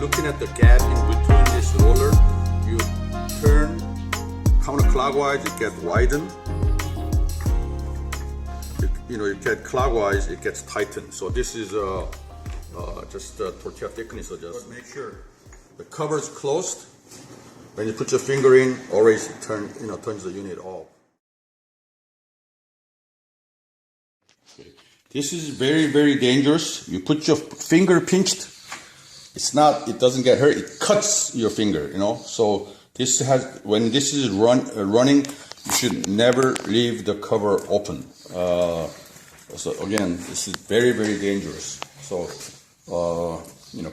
looking at the gap in between this roller, you turn counterclockwise, it gets widened. You get clockwise, it gets tightened. So this is just tortilla thickness adjustment. But make sure the cover is closed. When you put your finger in, always turns the unit off. This is very, very dangerous. You put your finger pinched, it doesn't get hurt, it cuts your finger, So when this is running, you should never leave the cover open. So again, this is very, very dangerous. So,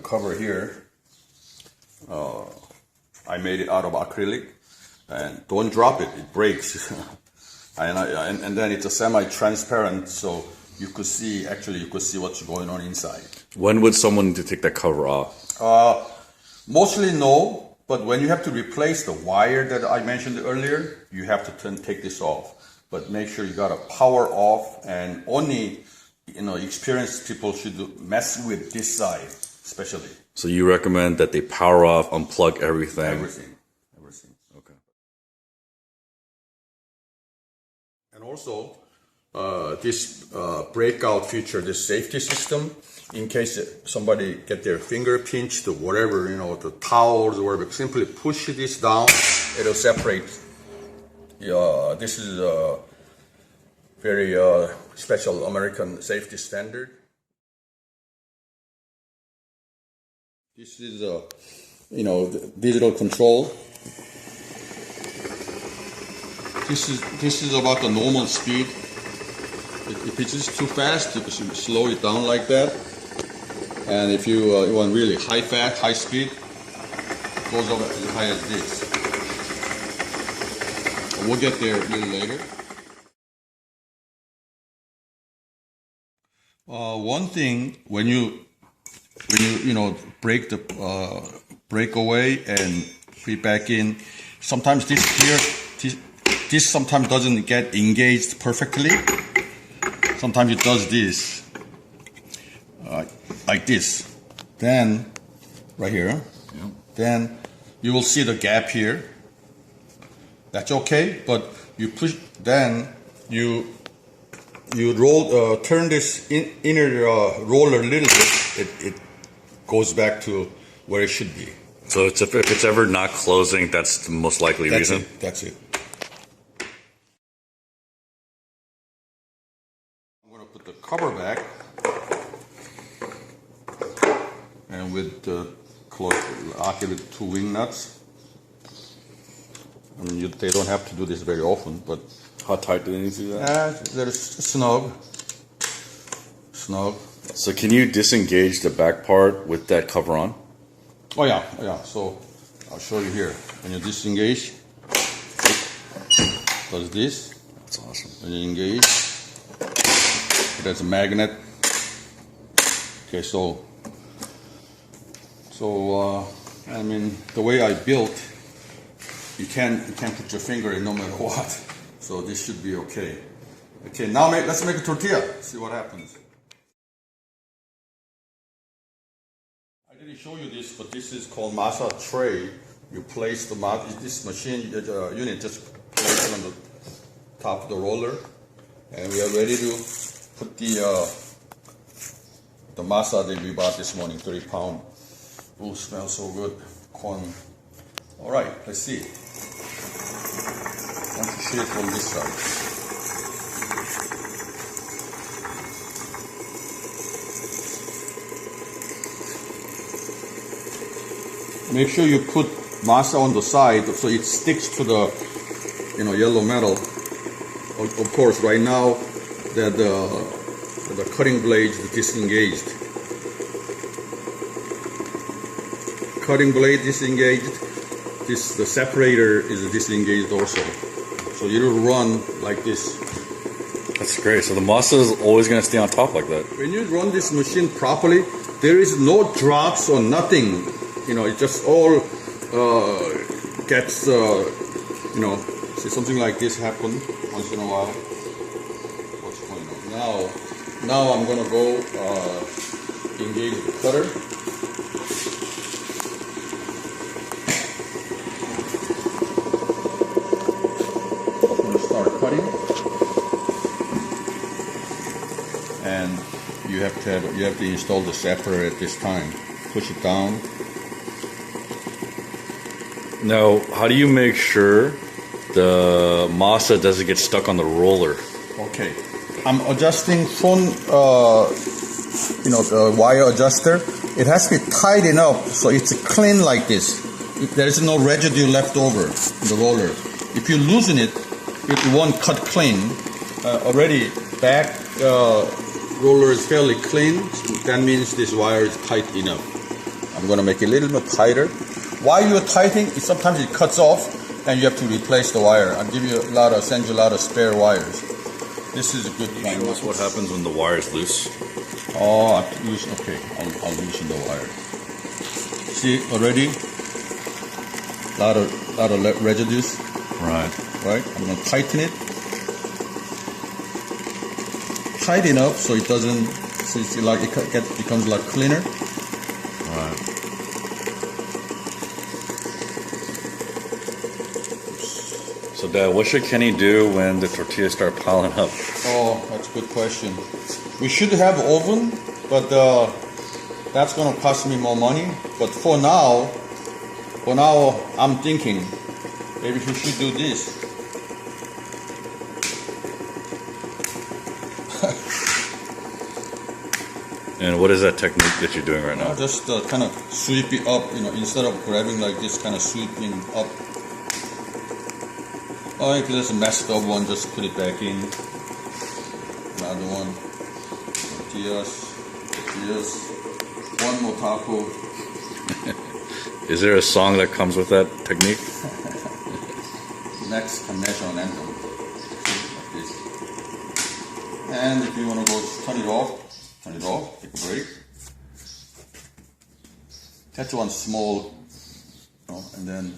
cover here, I made it out of acrylic, and don't drop it, it breaks. and then it's a semi-transparent, so you could see what's going on inside. When would someone need to take that cover off? Mostly no, but when you have to replace the wire that I mentioned earlier, you have to take this off. But make sure you got to power off, and only experienced people should mess with this side, especially. So you recommend that they power off, unplug everything? Everything. Okay. And also, this breakout feature, this safety system, in case somebody get their finger pinched or whatever, the towels or whatever, simply push this down, it'll separate. This is a very special American safety standard. This is the digital control. This is about the normal speed. If it's just too fast, you can slow it down like that. And if you want really high speed, it goes over as high as this. We'll get there a little later. One thing, when you break away and put it back in, sometimes this sometimes doesn't get engaged perfectly. Sometimes it does this, like this. Then, right here, then you will see the gap here. That's okay, but you push. Then you roll, turn this inner roller a little bit. goes back to where it should be. So if it's ever not closing, that's the most likely That's reason? it. That's it. I'm going to put the cover back. And with the I'll give it 2 wing nuts. I mean, they don't have to do this very often, but How tight do they need to do that? there's snug. Snug. So can you disengage the back part with that cover on? Oh yeah, yeah. So I'll show you here. When you disengage, it does this. That's awesome. When you engage, it has a magnet. Okay, so I mean, the way I built, you can't put your finger in no matter what. So this should be okay. Okay, now let's make a tortilla. See what happens. I didn't show you this, but this is called masa tray. You place this machine unit, just place it on the top of the roller, and we are ready to put the masa that we bought this morning, 30 pound. Ooh, smells so good. Corn. All right, let's see. I want to shoot it from this side. Make sure you put masa on the side so it sticks to the yellow metal. Of course, right now that the cutting blade is disengaged. Cutting blade disengaged. The separator is disengaged also. So it'll run like this. That's great. So the masa is always going to stay on top like that. When you run this machine properly, there is no drops or nothing. It just all gets, see something like this happen once in a while. What's going on? Now I'm going to go engage the cutter. Cutting, and you have to install the separator at this time. Push it down. Now, how do you make sure the masa doesn't get stuck on the roller? Okay, I'm adjusting from the wire adjuster. It has to be tight enough so it's clean like this. There is no residue left over in the roller. If you loosen it, it won't cut clean. Already back roller is fairly clean. That means this wire is tight enough. I'm going to make it a little bit tighter. While you're tightening, sometimes it cuts off and you have to replace the wire. I'll send you a lot of spare wires. This is a good thing. Show us what happens when the wire is loose. Oh, okay. I'll loosen the wire. See already? Lot of residues. Right. Right? I'm going to tighten it. Tight enough so it doesn't, so it's like it becomes a lot cleaner. Right. So Dad, what should Kenny do when the tortillas start piling up? Oh, that's a good question. We should have an oven, but that's going to cost me more money. But for now, I'm thinking maybe we should do this. And what is that technique that you're doing right now? Just kind of sweep it up, instead of grabbing like this, kind of sweeping up. Oh, if there's a messed up one, just put it back in. Another one. Tortillas. One more taco. Is there a song that comes with that technique? Mexican national anthem. Like this. And if you want to go turn it off, take a break. Catch one small, and then.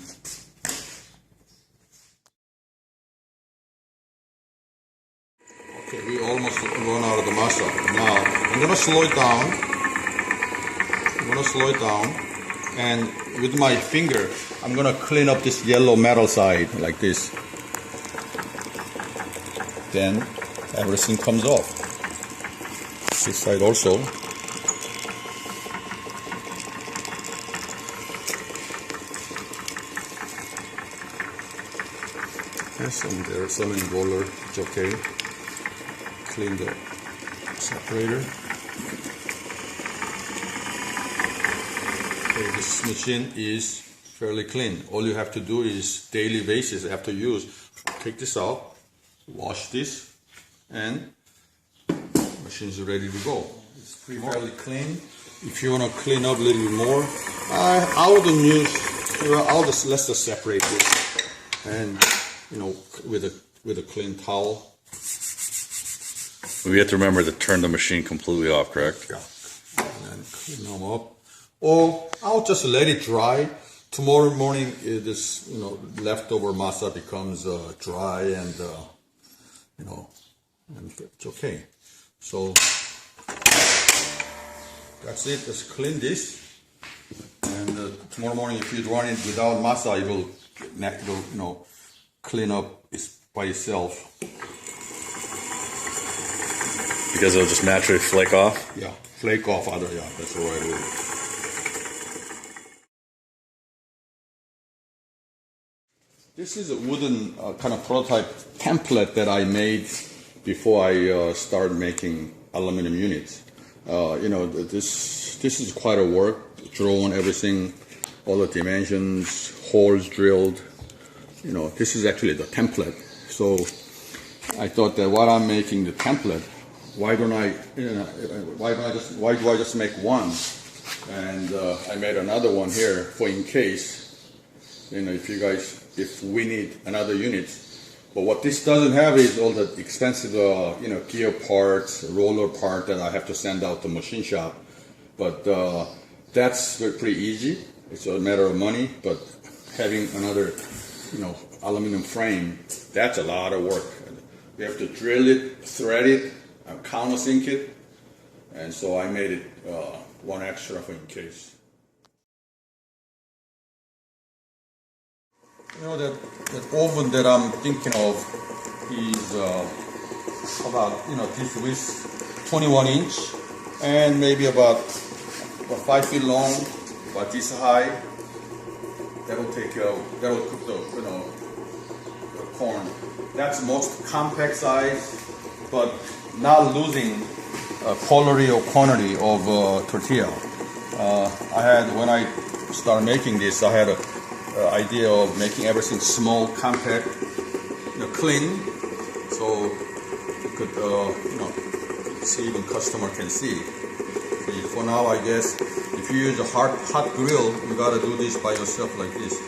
Okay, we almost run out of the masa. Now, I'm going to slow it down. And with my finger, I'm going to clean up this yellow metal side like this. Then everything comes off. This side also. some there, some in roller, it's okay. Clean the separator. Okay, this machine is fairly clean. All you have to do is daily basis. You have to use. Take this out, wash this, and machine is ready to go. It's fairly clean. If you want to clean up a little bit more, I wouldn't use. I'll just let's just separate this, and with a clean towel. We have to remember to turn the machine completely off, correct? Yeah, and then clean them up. Or I'll just let it dry. Tomorrow morning, this leftover masa becomes dry, and and it's okay. So that's it. Just clean this, and tomorrow morning, if you run it without masa, it'll clean up by itself. Because it'll just naturally flake off? Yeah, flake off. That's the right word. This is a wooden kind of prototype template that I made before I started making aluminum units. This is quite a work. Drawn everything, all the dimensions, holes drilled. This is actually the template. So I thought that while I'm making the template, why do I just make one? And I made another one here for in case, if we need another unit. But what this doesn't have is all the expensive, gear parts, roller part that I have to send out to machine shop. But that's pretty easy. It's a matter of money. But having another, aluminum frame, that's a lot of work. We have to drill it, thread it, countersink it, and so I made it one extra for in case. That oven that I'm thinking of is about this width 21 inch and maybe about 5 feet long, about this high. That'll cook the corn. That's the most compact size, but not losing quality or quantity of tortilla. When I started making this, I had an idea of making everything small, compact, clean, so you could, see, even customer can see. For now, I guess if you use a hot grill, you gotta do this by yourself like this.